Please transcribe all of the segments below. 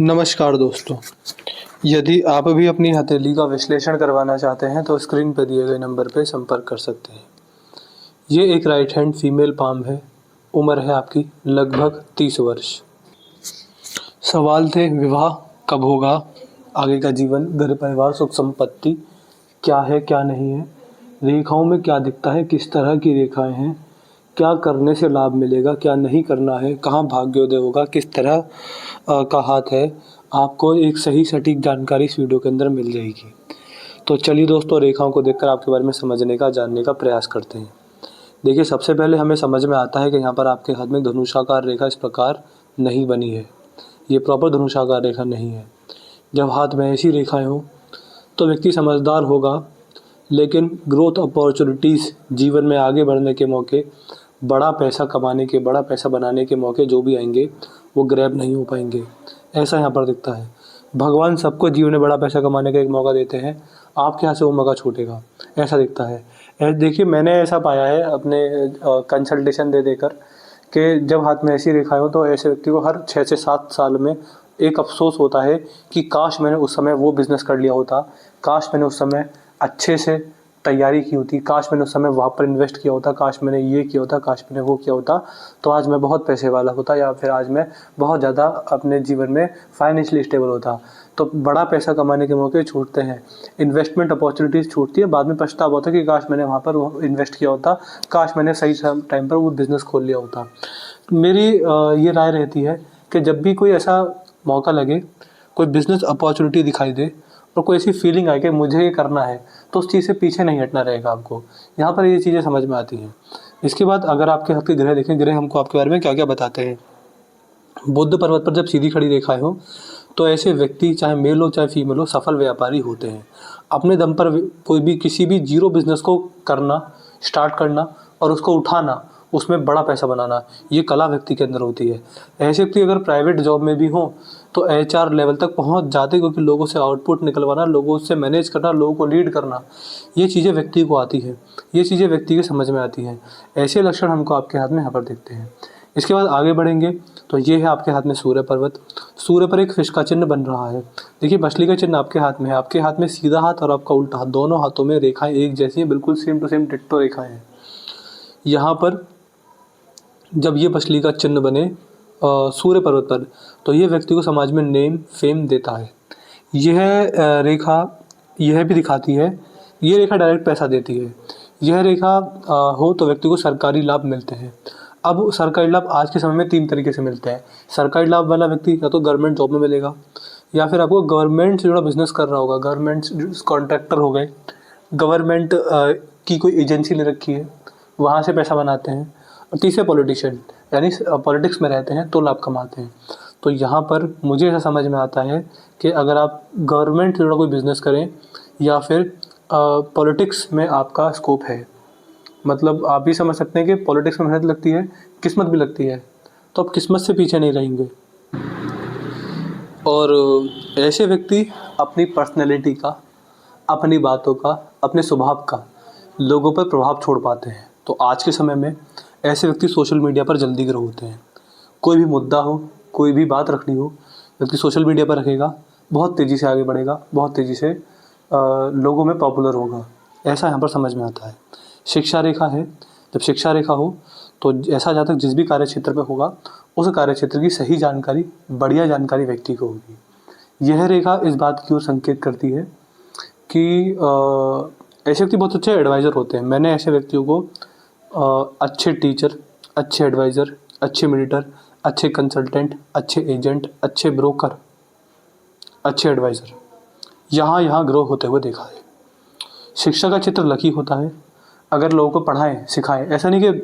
नमस्कार दोस्तों, यदि आप भी अपनी हथेली का विश्लेषण करवाना चाहते हैं तो स्क्रीन पर दिए गए नंबर पर संपर्क कर सकते हैं। ये एक राइट हैंड फीमेल पाम है। उम्र है आपकी लगभग 30 वर्ष। सवाल थे विवाह कब होगा, आगे का जीवन, घर परिवार, सुख संपत्ति क्या है क्या नहीं है, रेखाओं में क्या दिखता है, किस तरह की रेखाएं हैं, क्या करने से लाभ मिलेगा, क्या नहीं करना है, कहाँ भाग्योदय होगा, किस तरह का हाथ है। आपको एक सही सटीक जानकारी इस वीडियो के अंदर मिल जाएगी। तो चलिए दोस्तों, रेखाओं को देखकर आपके बारे में समझने का, जानने का प्रयास करते हैं। देखिए, सबसे पहले हमें समझ में आता है कि यहाँ पर आपके हाथ में धनुषाकार रेखा इस प्रकार नहीं बनी है। ये प्रॉपर धनुषाकार रेखा नहीं है। जब हाथ में ऐसी रेखाएं हो तो व्यक्ति समझदार होगा, लेकिन ग्रोथ अपॉर्चुनिटीज़, जीवन में आगे बढ़ने के मौके, बड़ा पैसा कमाने के, बड़ा पैसा बनाने के मौके जो भी आएंगे वो ग्रैब नहीं हो पाएंगे। ऐसा यहाँ पर दिखता है। भगवान सबको जीवन में बड़ा पैसा कमाने का एक मौका देते हैं, आपके यहाँ से वो मौका छूटेगा, ऐसा दिखता है। देखिए, मैंने ऐसा पाया है अपने कंसल्टेशन दे देकर कि जब हाथ में ऐसी रेखाएं हो तो ऐसे व्यक्ति को हर 6 से 7 साल में एक अफसोस होता है कि काश मैंने उस समय वो बिज़नेस कर लिया होता, काश मैंने उस समय अच्छे से तैयारी की होती, काश मैंने उस समय वहाँ पर इन्वेस्ट किया होता, काश मैंने ये किया होता, काश मैंने वो किया होता, तो आज मैं बहुत पैसे वाला होता, या फिर आज मैं बहुत ज़्यादा अपने जीवन में फाइनेंशियली स्टेबल होता। तो बड़ा पैसा कमाने के मौके छूटते हैं, इन्वेस्टमेंट अपॉर्चुनिटीज़ छूटती है। बाद में पछतावा होता है कि काश मैंने वहाँ पर वो इन्वेस्ट किया होता, काश मैंने सही टाइम पर वो बिज़नेस खोल लिया होता। मेरी ये राय रहती है कि जब भी कोई ऐसा मौका लगे, कोई बिज़नेस अपॉर्चुनिटी दिखाई दे और कोई ऐसी फीलिंग आए कि मुझे ये करना है, तो उस चीज़ से पीछे नहीं हटना रहेगा आपको। यहाँ पर ये चीज़ें समझ में आती हैं। इसके बाद अगर आपके हाथ के ग्रह देखें, ग्रह हमको आपके बारे में क्या क्या बताते हैं। बुध पर्वत पर जब सीधी खड़ी रेखाएं हो तो ऐसे व्यक्ति, चाहे मेल हो चाहे फीमेल हो, सफल व्यापारी होते हैं। अपने दम पर कोई भी किसी भी जीरो बिजनेस को करना, स्टार्ट करना और उसको उठाना, उसमें बड़ा पैसा बनाना, ये कला व्यक्ति के अंदर होती है। ऐसे व्यक्ति अगर प्राइवेट जॉब में भी हो तो HR लेवल तक पहुंच जाते, क्योंकि लोगों से आउटपुट निकलवाना, लोगों से मैनेज करना, लोगों को लीड करना, ये चीज़ें व्यक्ति को आती है, ये चीज़ें व्यक्ति के समझ में आती हैं। ऐसे लक्षण हमको आपके हाथ में यहाँ पर दिखते हैं। इसके बाद आगे बढ़ेंगे तो ये है आपके हाथ में सूर्य पर्वत। सूर्य पर एक फिश का चिन्ह बन रहा है। देखिए, मछली का चिन्ह आपके हाथ में है। आपके हाथ में सीधा हाथ और आपका उल्टा हाथ, दोनों हाथों में रेखाएं एक जैसी हैं, बिल्कुल सेम टू सेम डिट्टो रेखाएं हैं। यहाँ पर जब ये मछली का चिन्ह बने सूर्य पर्वत पर, तो ये व्यक्ति को समाज में नेम फेम देता है। यह रेखा यह भी दिखाती है, ये रेखा डायरेक्ट पैसा देती है। यह रेखा हो तो व्यक्ति को सरकारी लाभ मिलते हैं। अब सरकारी लाभ आज के समय में 3 तरीके से मिलते हैं। सरकारी लाभ वाला व्यक्ति या तो गवर्नमेंट जॉब में मिलेगा, या फिर आपको गवर्नमेंट से जुड़ा बिजनेस कर रहा होगा, गवर्नमेंट कॉन्ट्रैक्टर हो गए, गवर्नमेंट की कोई एजेंसी ले रखी है, वहाँ से पैसा बनाते हैं। और तीसरे पॉलिटिशियन, यानी पॉलिटिक्स में रहते हैं तो लाभ कमाते हैं। तो यहाँ पर मुझे ऐसा समझ में आता है कि अगर आप गवर्नमेंट से जुड़ा कोई बिज़नेस करें या फिर पॉलिटिक्स में आपका स्कोप है, मतलब आप भी समझ सकते हैं कि पॉलिटिक्स में मेहनत लगती है, किस्मत भी लगती है, तो आप किस्मत से पीछे नहीं रहेंगे। और ऐसे व्यक्ति अपनी पर्सनैलिटी का, अपनी बातों का, अपने स्वभाव का लोगों पर प्रभाव छोड़ पाते हैं। तो आज के समय में ऐसे व्यक्ति सोशल मीडिया पर जल्दी ग्रो होते हैं। कोई भी मुद्दा हो, कोई भी बात रखनी हो, व्यक्ति सोशल मीडिया पर रखेगा, बहुत तेज़ी से आगे बढ़ेगा, बहुत तेज़ी से लोगों में पॉपुलर होगा, ऐसा यहाँ पर समझ में आता है। शिक्षा रेखा है, जब शिक्षा रेखा हो तो ऐसा जातक जिस भी कार्य क्षेत्र में होगा, उस कार्य क्षेत्र की सही जानकारी, बढ़िया जानकारी व्यक्ति को होगी। यह रेखा इस बात की ओर संकेत करती है कि ऐसे व्यक्ति बहुत अच्छे एडवाइज़र होते हैं। मैंने ऐसे व्यक्तियों को अच्छे टीचर, अच्छे एडवाइज़र, अच्छे मेडिटर, अच्छे कंसल्टेंट, अच्छे एजेंट, अच्छे ब्रोकर, अच्छे एडवाइज़र यहाँ ग्रो होते हुए देखा है। शिक्षा का क्षेत्र लकी होता है। अगर लोगों को पढ़ाएं, सिखाएं, ऐसा नहीं कि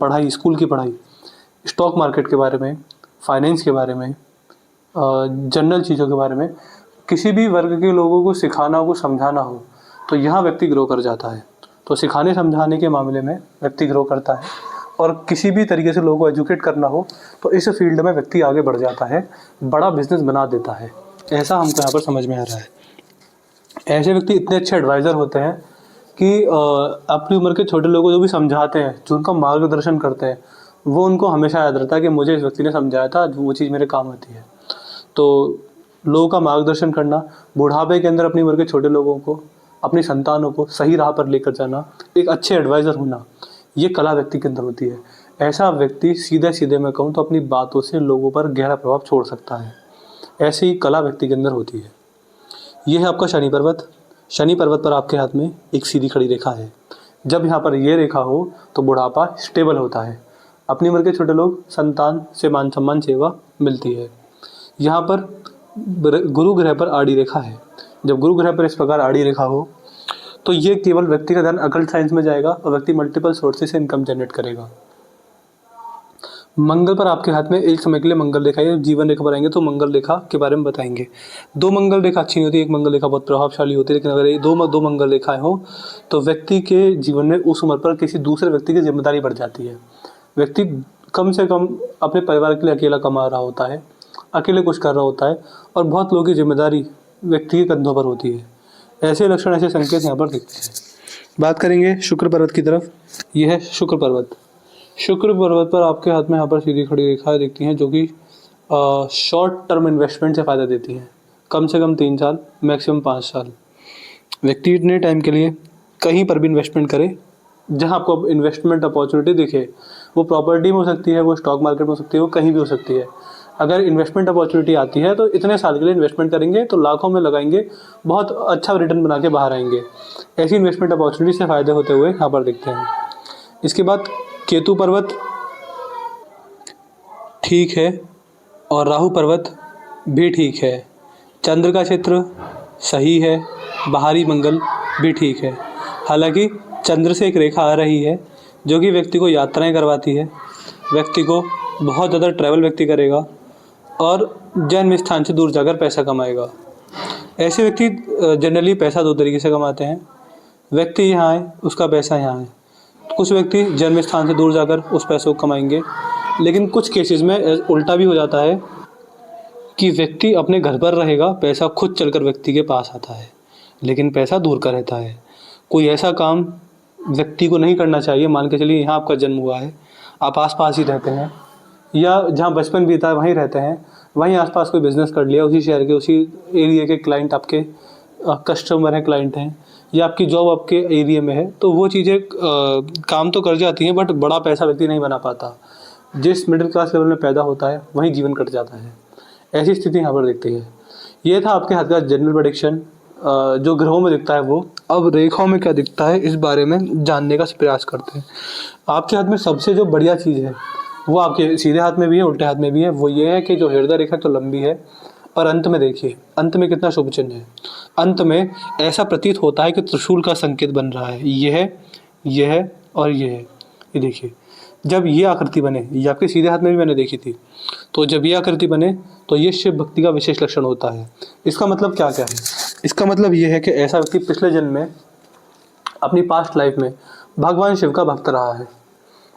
पढ़ाई, स्कूल की पढ़ाई, स्टॉक मार्केट के बारे में, फाइनेंस के बारे में, जनरल चीज़ों के बारे में किसी भी वर्ग के लोगों को सिखाना हो, समझाना हो, तो यहाँ व्यक्ति ग्रो कर जाता है। तो सिखाने समझाने के मामले में व्यक्ति ग्रो करता है। और किसी भी तरीके से लोगों को एजुकेट करना हो तो इस फील्ड में व्यक्ति आगे बढ़ जाता है, बड़ा बिजनेस बना देता है। ऐसा हमको यहाँ पर समझ में आ रहा है। ऐसे व्यक्ति इतने अच्छे एडवाइज़र होते हैं कि अपनी उम्र के छोटे लोगों को जो भी समझाते हैं, जो उनका मार्गदर्शन करते हैं, वो उनको हमेशा याद रहता है कि मुझे इस व्यक्ति ने समझाया था, वो चीज़ मेरे काम आती है। तो लोगों का मार्गदर्शन करना, बुढ़ापे के अंदर अपनी उम्र के छोटे लोगों को, अपनी संतानों को सही राह पर लेकर जाना, एक अच्छे एडवाइज़र होना, ये कला व्यक्ति के अंदर होती है। ऐसा व्यक्ति सीधे-सीधे मैं कहूँ तो अपनी बातों से लोगों पर गहरा प्रभाव छोड़ सकता है। ऐसी ही कला व्यक्ति के अंदर होती है। ये है आपका शनि पर्वत। शनि पर्वत पर आपके हाथ में एक सीधी खड़ी रेखा है। जब यहाँ पर ये रेखा हो तो बुढ़ापा स्टेबल होता है। अपनी उम्र के छोटे लोग, संतान से मान सम्मान सेवा मिलती है। यहाँ पर गुरु ग्रह पर आड़ी रेखा है। जब गुरु ग्रह पर इस प्रकार आड़ी रेखा हो तो ये केवल व्यक्ति का ध्यान अकल्ट साइंस में जाएगा और व्यक्ति मल्टीपल सोर्सेज से इनकम जनरेट करेगा। मंगल पर आपके हाथ में एक समय के लिए मंगल रेखा है। जीवन रेखा पर आएंगे तो मंगल रेखा के बारे में बताएंगे। दो मंगल रेखा अच्छी नहीं होती, एक मंगल रेखा बहुत प्रभावशाली होती है, लेकिन अगर ये दो मंगल रेखाएं हो तो व्यक्ति के जीवन में उस उम्र पर किसी दूसरे व्यक्ति की जिम्मेदारी बढ़ जाती है। व्यक्ति कम से कम अपने परिवार के लिए अकेला कमा रहा होता है, अकेले कुछ कर रहा होता है और बहुत लोगों की जिम्मेदारी व्यक्ति के कंधों पर होती है। ऐसे लक्षण, ऐसे संकेत यहाँ पर दिखते हैं। बात करेंगे शुक्र पर्वत की तरफ। यह है शुक्र पर्वत। शुक्र पर्वत पर आपके हाथ में यहाँ पर सीधी खड़ी रेखाएं दिखती हैं जो कि शॉर्ट टर्म इन्वेस्टमेंट से फ़ायदा देती हैं। कम से कम 3 साल, मैक्सिमम 5 साल। व्यक्ति इतने टाइम के लिए कहीं पर भी इन्वेस्टमेंट करे जहाँ आपको इन्वेस्टमेंट अपॉर्चुनिटी दिखे। वो प्रॉपर्टी में हो सकती है, वो स्टॉक मार्केट में हो सकती है, वो कहीं भी हो सकती है। अगर इन्वेस्टमेंट अपॉर्चुनिटी आती है तो इतने साल के लिए इन्वेस्टमेंट करेंगे तो लाखों में लगाएंगे, बहुत अच्छा रिटर्न बना के बाहर आएंगे। ऐसी इन्वेस्टमेंट अपॉर्चुनिटी से फ़ायदे होते हुए यहाँ पर दिखते हैं। इसके बाद केतु पर्वत ठीक है और राहु पर्वत भी ठीक है। चंद्र का क्षेत्र सही है, बाहरी मंगल भी ठीक है। हालांकि चंद्र से एक रेखा आ रही है जो कि व्यक्ति को यात्राएं करवाती है, व्यक्ति को बहुत ज़्यादा ट्रैवल व्यक्ति करेगा और जन्म स्थान से दूर जाकर पैसा कमाएगा। ऐसे व्यक्ति जनरली पैसा 2 तरीके से कमाते हैं। व्यक्ति यहाँ आए, उसका पैसा यहाँ आए। कुछ व्यक्ति जन्म स्थान से दूर जाकर उस पैसों को कमाएंगे, लेकिन कुछ केसेस में उल्टा भी हो जाता है कि व्यक्ति अपने घर पर रहेगा, पैसा खुद चलकर व्यक्ति के पास आता है, लेकिन पैसा दूर का रहता है। कोई ऐसा काम व्यक्ति को नहीं करना चाहिए। मान के चलिए यहाँ आपका जन्म हुआ है, आप आस-पास ही रहते हैं या जहाँ बचपन बीता है वहीं रहते हैं, वहीं आसपास कोई बिज़नेस कर लिया, उसी शहर के, उसी एरिया के क्लाइंट आपके कस्टमर हैं, क्लाइंट हैं, या आपकी जॉब आपके एरिया में है, तो वो चीज़ें काम तो कर जाती हैं बट बड़ा पैसा व्यक्ति नहीं बना पाता। जिस मिडिल क्लास लेवल में पैदा होता है वहीं जीवन कट जाता है। ऐसी स्थिति यहाँ पर दिखती है। ये था आपके हाथ का जनरल प्रेडिक्शन, जो ग्रहों में दिखता है वो। अब रेखाओं में क्या दिखता है इस बारे में जानने का प्रयास करते हैं। आपके हाथ में सबसे जो बढ़िया चीज़ है वो आपके सीधे हाथ में भी है, उल्टे हाथ में भी है। वो ये है कि जो हृदय रेखा तो लंबी है और अंत में देखिए, अंत में कितना शुभ चिन्ह है। अंत में ऐसा प्रतीत होता है कि त्रिशूल का संकेत बन रहा है। यह है और ये है। ये देखिए, जब ये आकृति बने, ये आपके सीधे हाथ में भी मैंने देखी थी, तो जब ये आकृति बने तो ये शिव भक्ति का विशेष लक्षण होता है। इसका मतलब क्या क्या है? इसका मतलब ये है कि ऐसा व्यक्ति पिछले जन्म में, अपनी पास्ट लाइफ में भगवान शिव का भक्त रहा है,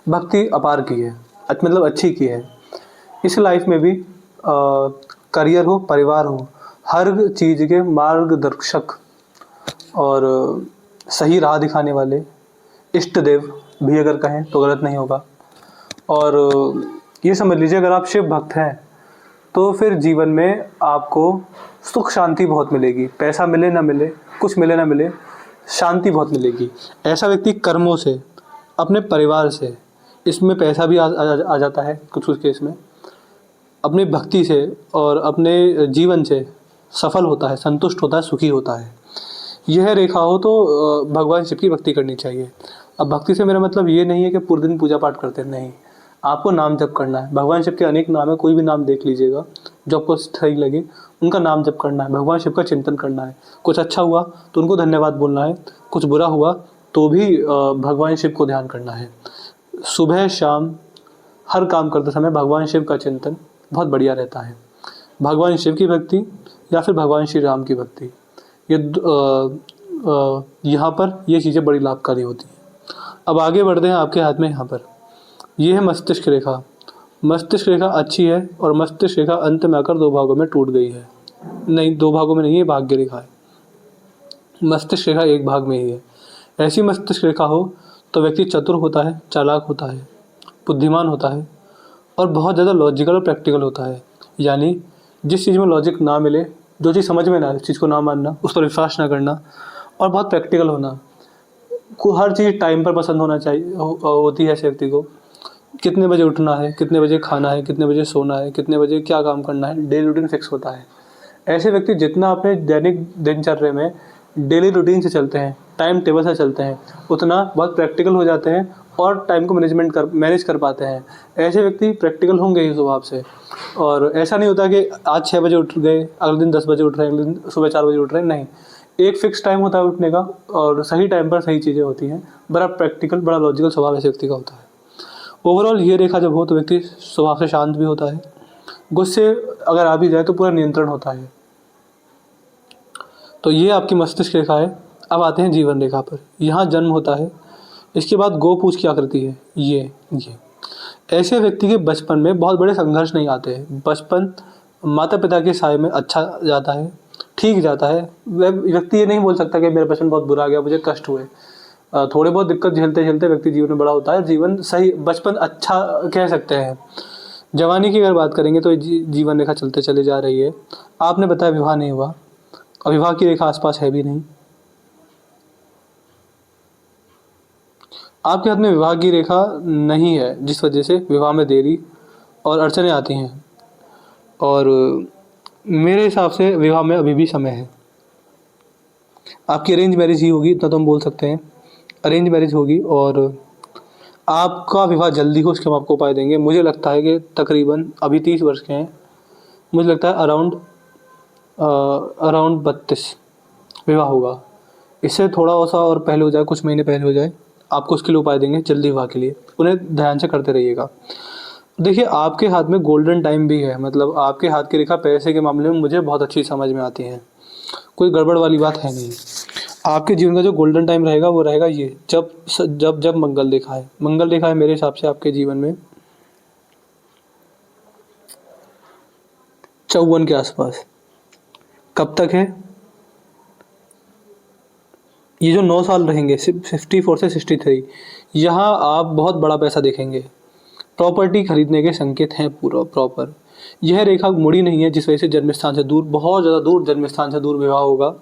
भक्ति अपार की है, मतलब अच्छी की है। इस लाइफ में भी करियर हो, परिवार हो, हर चीज़ के मार्गदर्शक और सही राह दिखाने वाले इष्ट देव भी अगर कहें तो गलत नहीं होगा। और ये समझ लीजिए, अगर आप शिव भक्त हैं तो फिर जीवन में आपको सुख शांति बहुत मिलेगी। पैसा मिले ना मिले, कुछ मिले ना मिले, शांति बहुत मिलेगी। ऐसा व्यक्ति कर्मों से, अपने परिवार से, इसमें पैसा भी आ जाता है कुछ कुछ केस में, अपनी भक्ति से और अपने जीवन से सफल होता है, संतुष्ट होता है, सुखी होता है। यह रेखा हो तो भगवान शिव की भक्ति करनी चाहिए। अब भक्ति से मेरा मतलब ये नहीं है कि पूरे दिन पूजा पाठ करते, नहीं, आपको नाम जप करना है। भगवान शिव के अनेक नाम है, कोई भी नाम देख लीजिएगा जो आपको सही लगे, उनका नाम जप करना है, भगवान शिव का चिंतन करना है। कुछ अच्छा हुआ तो उनको धन्यवाद बोलना है, कुछ बुरा हुआ तो भी भगवान शिव को ध्यान करना है। सुबह शाम हर काम करते समय भगवान शिव का चिंतन बहुत बढ़िया रहता है। भगवान शिव की भक्ति या फिर भगवान श्री राम की भक्ति, ये यहाँ पर ये चीज़ें बड़ी लाभकारी होती हैं। अब आगे बढ़ते हैं। आपके हाथ में यहाँ पर ये है मस्तिष्क रेखा। मस्तिष्क रेखा अच्छी है और मस्तिष्क रेखा अंत में आकर 2 भागों में टूट गई है। नहीं, 2 भागों में नहीं है, भाग्य रेखा है। मस्तिष्क रेखा एक भाग में ही है। ऐसी मस्तिष्क रेखा हो तो व्यक्ति चतुर होता है, चालाक होता है, बुद्धिमान होता है और बहुत ज़्यादा लॉजिकल और प्रैक्टिकल होता है। यानी जिस चीज़ में लॉजिक ना मिले, जो चीज़ समझ में ना आए उस चीज़ को ना मानना, उस पर विश्वास ना करना, और बहुत प्रैक्टिकल होना। को हर चीज़ टाइम पर पसंद होना चाहिए होती है ऐसे व्यक्ति को। कितने बजे उठना है, कितने बजे खाना है, कितने बजे सोना है, कितने बजे क्या काम करना है, डेली रूटीन फिक्स होता है। ऐसे व्यक्ति जितना अपने दैनिक दिनचर्या में डेली रूटीन से चलते हैं, टाइम टेबल से चलते हैं, उतना बहुत प्रैक्टिकल हो जाते हैं और टाइम को मैनेज कर पाते हैं। ऐसे व्यक्ति प्रैक्टिकल होंगे ही स्वभाव से। और ऐसा नहीं होता कि आज 6 बजे उठ गए, अगले दिन 10 बजे उठ रहे हैं, अगले दिन सुबह 4 बजे उठ रहे हैं, नहीं। एक फिक्स टाइम होता है उठने का और सही टाइम पर सही चीज़ें होती हैं। बड़ा प्रैक्टिकल, बड़ा लॉजिकल स्वभाव ऐसे व्यक्ति का होता है। ओवरऑल ये रेखा जब हो तो व्यक्ति स्वभाव से शांत भी होता है। गुस्से अगर आ भी जाए तो पूरा नियंत्रण होता है। तो ये आपकी मस्तिष्क रेखा है। अब आते हैं जीवन रेखा पर। यहाँ जन्म होता है। इसके बाद गो पूछ की आकृति है ये। ऐसे व्यक्ति के बचपन में बहुत बड़े संघर्ष नहीं आते हैं। बचपन माता पिता के साय में अच्छा जाता है, ठीक जाता है। वह व्यक्ति ये नहीं बोल सकता कि मेरा बचपन बहुत बुरा गया, मुझे कष्ट हुए। थोड़े बहुत दिक्कत झेलते झेलते व्यक्ति जीवन में बड़ा होता है। जीवन सही, बचपन अच्छा कह सकते हैं। जवानी की अगर बात करेंगे तो जीवन रेखा चलते चले जा रही है। आपने बताया विवाह नहीं हुआ, और विवाह की रेखा आसपास है भी नहीं। आपके हाथ में विवाह की रेखा नहीं है, जिस वजह से विवाह में देरी और अड़चनें आती हैं। और मेरे हिसाब से विवाह में अभी भी समय है। आपकी अरेंज मैरिज ही होगी, इतना तो हम बोल सकते हैं। अरेंज मैरिज होगी और आपका विवाह जल्दी हो, उसके हम आपको उपाय देंगे। मुझे लगता है कि तकरीबन अभी 30 वर्ष के हैं, मुझे लगता है अराउंड 32 विवाह होगा। इससे थोड़ा सा और पहले हो जाए, कुछ महीने पहले हो जाए, आपको उसके लिए उपाय देंगे जल्दी विवाह के लिए। उन्हें ध्यान से करते रहिएगा। देखिए, आपके हाथ में गोल्डन टाइम भी है, मतलब आपके हाथ की रेखा पैसे के मामले में मुझे बहुत अच्छी समझ में आती है। कोई गड़बड़ वाली बात है नहीं। आपके जीवन का जो गोल्डन टाइम रहेगा वो रहेगा ये, जब जब जब मंगल रेखा है। मंगल रेखा है मेरे हिसाब से आपके जीवन में 54 के आसपास। कब तक है? ये जो 9 साल रहेंगे, 54 से 63, यहाँ आप बहुत बड़ा पैसा देखेंगे। प्रॉपर्टी खरीदने के संकेत हैं पूरा प्रॉपर। यह रेखा मुड़ी नहीं है, जिस वजह से जन्म स्थान से दूर, बहुत ज़्यादा दूर जन्म स्थान से दूर विवाह होगा।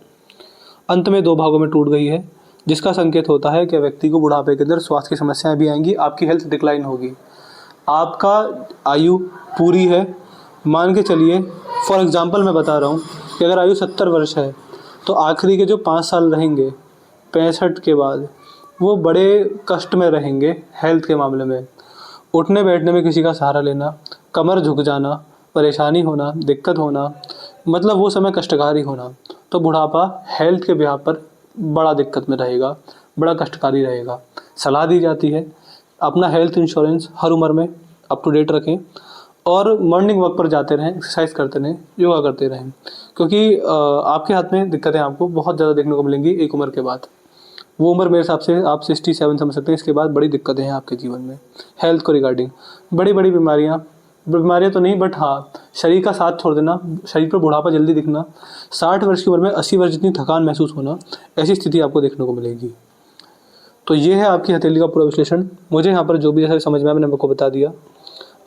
अंत में 2 भागों में टूट गई है, जिसका संकेत होता है कि व्यक्ति को बुढ़ापे के अंदर स्वास्थ्य की समस्याएं भी आएंगी, आपकी हेल्थ डिक्लाइन होगी। आपका आयु पूरी है, मान के चलिए। फॉर एग्जांपल मैं बता रहा हूँ कि अगर आयु 70 वर्ष है तो आखिरी के जो 5 साल रहेंगे 65 के बाद, वो बड़े कष्ट में रहेंगे हेल्थ के मामले में। उठने बैठने में किसी का सहारा लेना, कमर झुक जाना, परेशानी होना, दिक्कत होना, मतलब वो समय कष्टकारी होना। तो बुढ़ापा हेल्थ के बिहाफ पर बड़ा दिक्कत में रहेगा, बड़ा कष्टकारी रहेगा। सलाह दी जाती है अपना हेल्थ इंश्योरेंस हर उम्र में अप टू डेट रखें, और मॉर्निंग वॉक पर जाते रहें, एक्सरसाइज करते रहें, योगा करते रहें। क्योंकि आपके हाथ में दिक्कतें आपको बहुत ज़्यादा देखने को मिलेंगी एक उम्र के बाद। वो उम्र मेरे हिसाब से आप 67 समझ सकते हैं। इसके बाद बड़ी दिक्कतें हैं आपके जीवन में हेल्थ को रिगार्डिंग। बड़ी बड़ी बीमारियाँ तो नहीं, बट हाँ, शरीर का साथ छोड़ देना, शरीर पर बुढ़ापा जल्दी दिखना, 60 वर्ष की उम्र में 80 वर्ष जितनी थकान महसूस होना, ऐसी स्थिति आपको देखने को मिलेगी। तो ये है आपकी हथेली का पूरा विश्लेषण। मुझे यहाँ पर जो भी जैसे समझ में आया मैंने आपको बता दिया।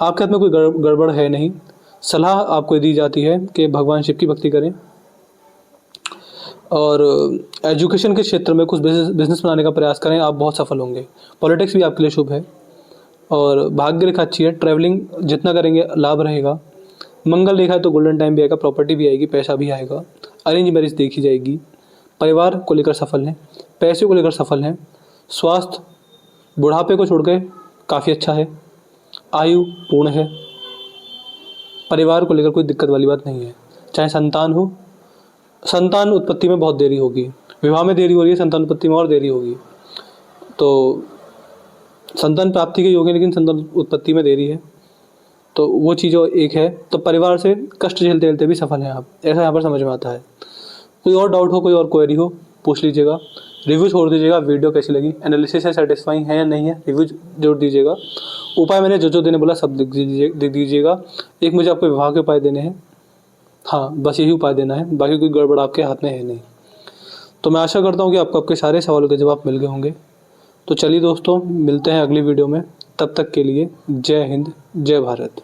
आपके हाथ में कोई गड़बड़ है नहीं। सलाह आपको दी जाती है कि भगवान शिव की भक्ति करें, और एजुकेशन के क्षेत्र में कुछ बिजनेस बनाने का प्रयास करें, आप बहुत सफल होंगे। पॉलिटिक्स भी आपके लिए शुभ है, और भाग्य रेखा अच्छी है। ट्रैवलिंग जितना करेंगे लाभ रहेगा। मंगल रेखा है तो गोल्डन टाइम भी आएगा, प्रॉपर्टी भी आएगी, पैसा भी आएगा। अरेंज मैरिज देखी जाएगी। परिवार को लेकर सफल हैं, पैसे को लेकर सफल हैं। स्वास्थ्य बुढ़ापे को छोड़ के काफ़ी अच्छा है। आयु पूर्ण है। परिवार को लेकर कोई दिक्कत वाली बात नहीं है। चाहे संतान हो, संतान उत्पत्ति में बहुत देरी होगी। विवाह में देरी हो रही है, संतान उत्पत्ति में और देरी होगी। तो संतान प्राप्ति के योग है, लेकिन संतान उत्पत्ति में देरी है, तो वो चीज़ एक है। तो परिवार से कष्ट झेलते झेलते भी सफल हैं आप, ऐसा यहाँ पर समझ में आता है। कोई और डाउट हो, कोई और क्वेरी हो, पूछ लीजिएगा। रिव्यू छोड़ दीजिएगा, वीडियो कैसी लगी, एनालिसिस है, सेटिस्फाइंग है या नहीं है, रिव्यू जरूर दीजिएगा। उपाय मैंने जो देने बोला सब लिख दीजिएगा। एक मुझे आपको विवाह के उपाय देने हैं, हाँ बस यही उपाय देना है, बाकी कोई गड़बड़ आपके हाथ में है नहीं। तो मैं आशा करता हूँ कि आपको आपके सारे सवालों के जवाब मिल गए होंगे। तो चलिए दोस्तों, मिलते हैं अगली वीडियो में। तब तक के लिए जय हिंद, जय भारत।